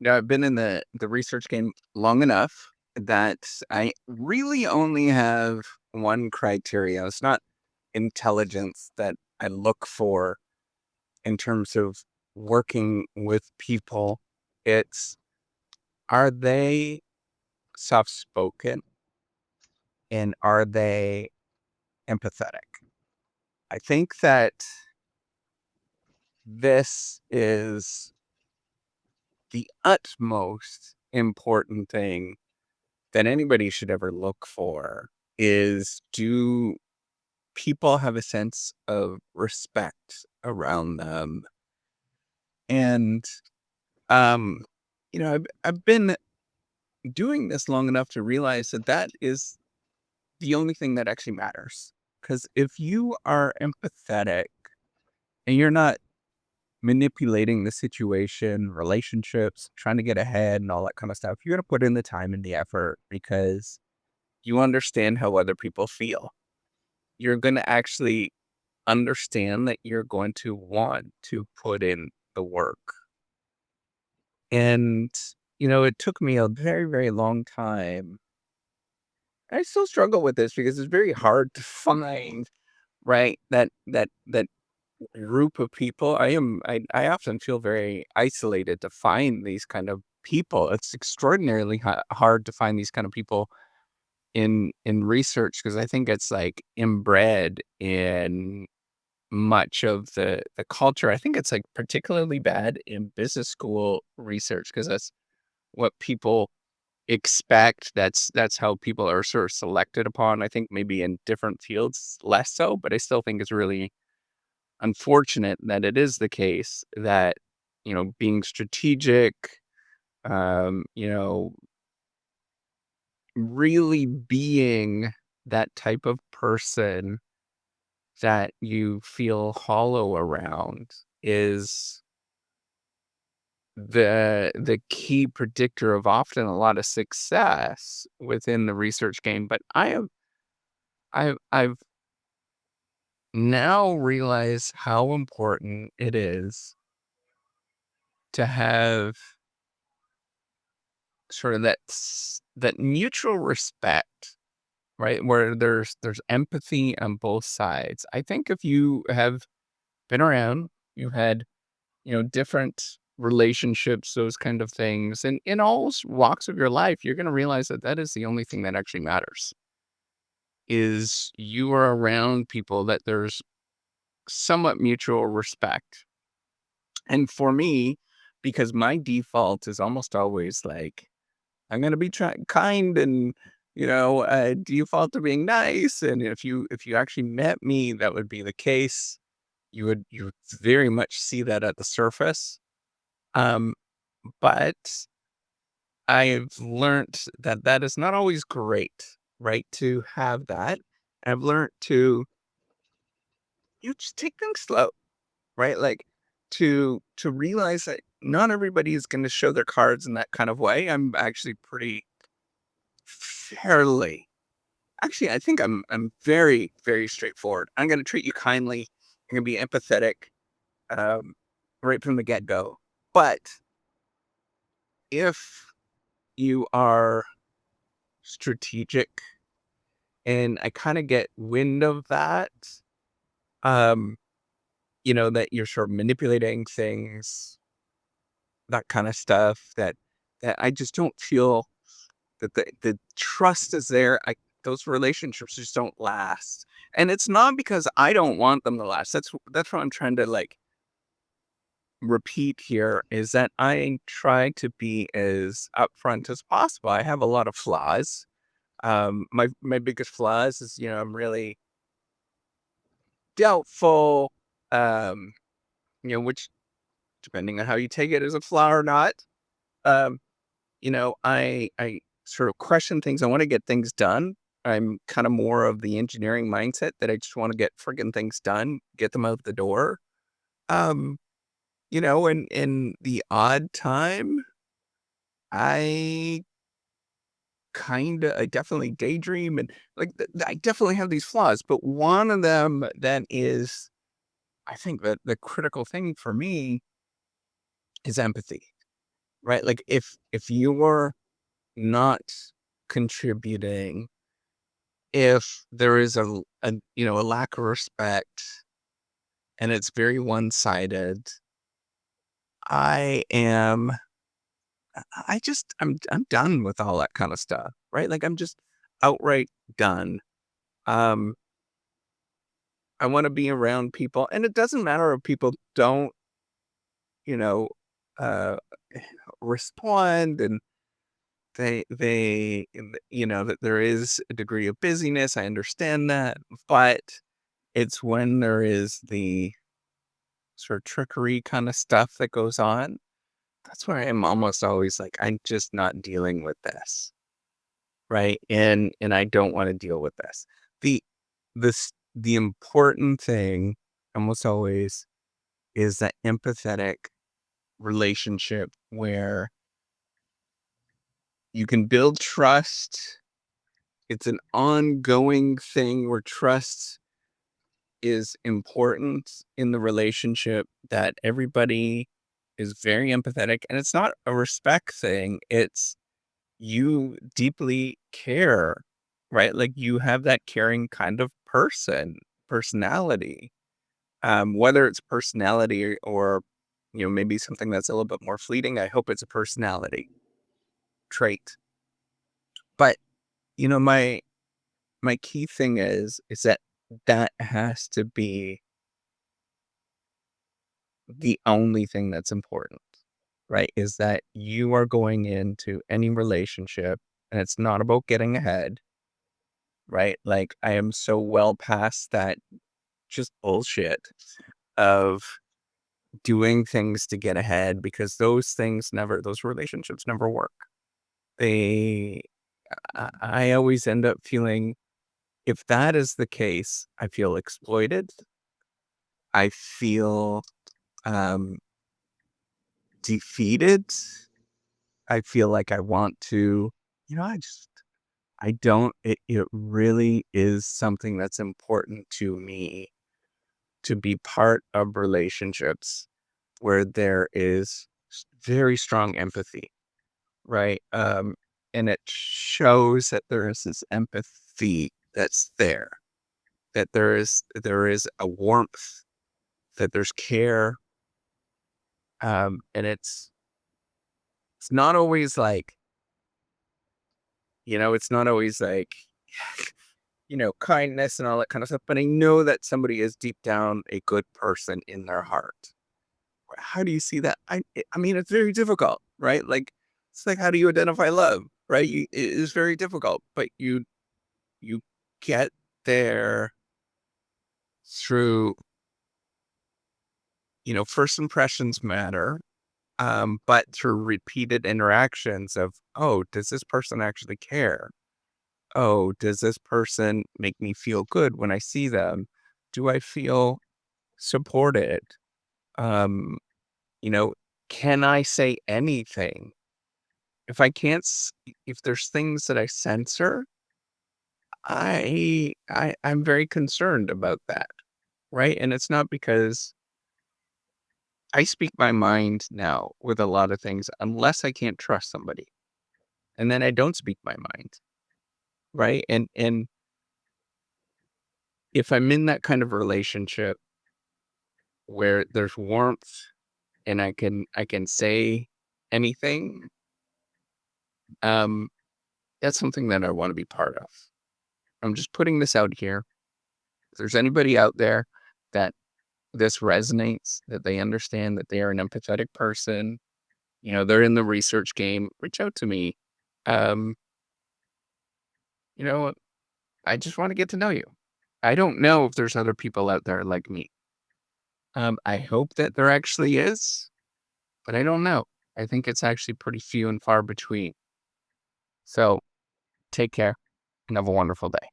I've been in the research game long enough that I really only have one criteria. It's not intelligence that I look for in terms of working with people. It's, are they soft spoken and are they empathetic? I think that this is the utmost important thing that anybody should ever look for. Is, do people have a sense of respect around them? And um I've been doing this long enough to realize that that is the only thing that actually matters. Because if you are empathetic and you're not manipulating the situation, relationships, trying to get ahead and all that kind of stuff, you're going to put in the time and the effort because you understand how other people feel. You're going to actually understand that you're going to want to put in the work. And, it took me a very, very long time. I still struggle with this because it's very hard to find, right, that group of people. I often feel very isolated to find these kind of people. It's extraordinarily hard to find these kind of people in research because I think it's like inbred in much of the culture. I think it's like particularly bad in business school research because that's what people expect. That's how people are sort of selected upon. I think maybe in different fields less so, but I still think it's really unfortunate that it is the case that, being strategic, um, you know, really being that type of person that you feel hollow around is the key predictor of often a lot of success within the research game. But I've now realized how important it is to have sort of that mutual respect, right? Where there's empathy on both sides. I think if you have been around, you had, different relationships, those kind of things, and in all walks of your life, you're going to realize that that is the only thing that actually matters. Is you are around people that there's somewhat mutual respect. And for me, because my default is almost always like, I'm gonna be kind and, default to being nice. And if you actually met me, that would be the case. You would very much see that at the surface. Um, but I've learned that that is not always great, right? To have that, I've learned to you just take things slow, right? Like to realize that not everybody is going to show their cards in that kind of way. I'm actually pretty fairly Actually, I think I'm very, very straightforward. I'm gonna treat you kindly. I'm gonna be empathetic, um, right from the get-go. But if you are strategic and I kinda get wind of that, um, that you're sort of manipulating things, that kinda stuff, that I just don't feel that the trust is there. I Those relationships just don't last. And it's not because I don't want them to last. That's what I'm trying to like repeat here is that I try to be as upfront as possible. I have a lot of flaws. My biggest flaws is, I'm really doubtful, um, which depending on how you take it as a flaw or not. Um, I sort of question things. I want to get things done. I'm kind of more of the engineering mindset that I just want to get friggin' things done, get them out the door. Um, in the odd time, I I definitely daydream and like I definitely have these flaws, but one of them that is, I think that the critical thing for me is empathy. right? Like if you were not contributing, if there is a lack of respect and it's very one-sided, I am I'm done with all that kind of stuff, right? Like I'm just outright done. Um, I want to be around people, and it doesn't matter if people don't, you know, uh, respond, and that there is a degree of busyness. I understand that, but it's when there is the sort of trickery kind of stuff that goes on. That's where I'm almost always like, I'm just not dealing with this. Right? And I don't wanna deal with this. The the important thing almost always is that empathetic relationship where you can build trust. It's an ongoing thing where trust is important in the relationship, that everybody is very empathetic, and it's not a respect thing, it's you deeply care, right? Like you have that caring kind of personality. Whether it's personality or maybe something that's a little bit more fleeting. I hope it's a personality trait. But my key thing is that that has to be the only thing that's important, right? Is that you are going into any relationship and it's not about getting ahead, right? Like I am so well past that just bullshit of doing things to get ahead, because those relationships never work. They, I always end up feeling, if that is the case, I feel exploited. I feel um, defeated. I feel like I want to, I don't, it really is something that's important to me to be part of relationships where there is very strong empathy, right? And it shows that there is this empathy that's there, that there is a warmth, that there's care, and it's not always like, it's not always like, kindness and all that kind of stuff. But I know that somebody is deep down a good person in their heart. How do you see that? I mean, it's very difficult, right? Like, it's like, how do you identify love, right? It is very difficult, but you get there through, first impressions matter, but through repeated interactions of, oh, does this person actually care? Oh, does this person make me feel good when I see them? Do I feel supported? Um, you know, can I say anything? If I can't, if there's things that I censor, I'm very concerned about that, right? And it's not because I speak my mind now with a lot of things, unless I can't trust somebody, and then I don't speak my mind, right? And if I'm in that kind of relationship where there's warmth and I can say anything, um, that's something that I want to be part of. I'm just putting this out here. If there's anybody out there that this resonates, that they understand that they are an empathetic person, they're in the research game, reach out to me. Um, you know, I just want to get to know you. I don't know if there's other people out there like me. I hope that there actually is, but I don't know. I think it's actually pretty few and far between. So take care and have a wonderful day.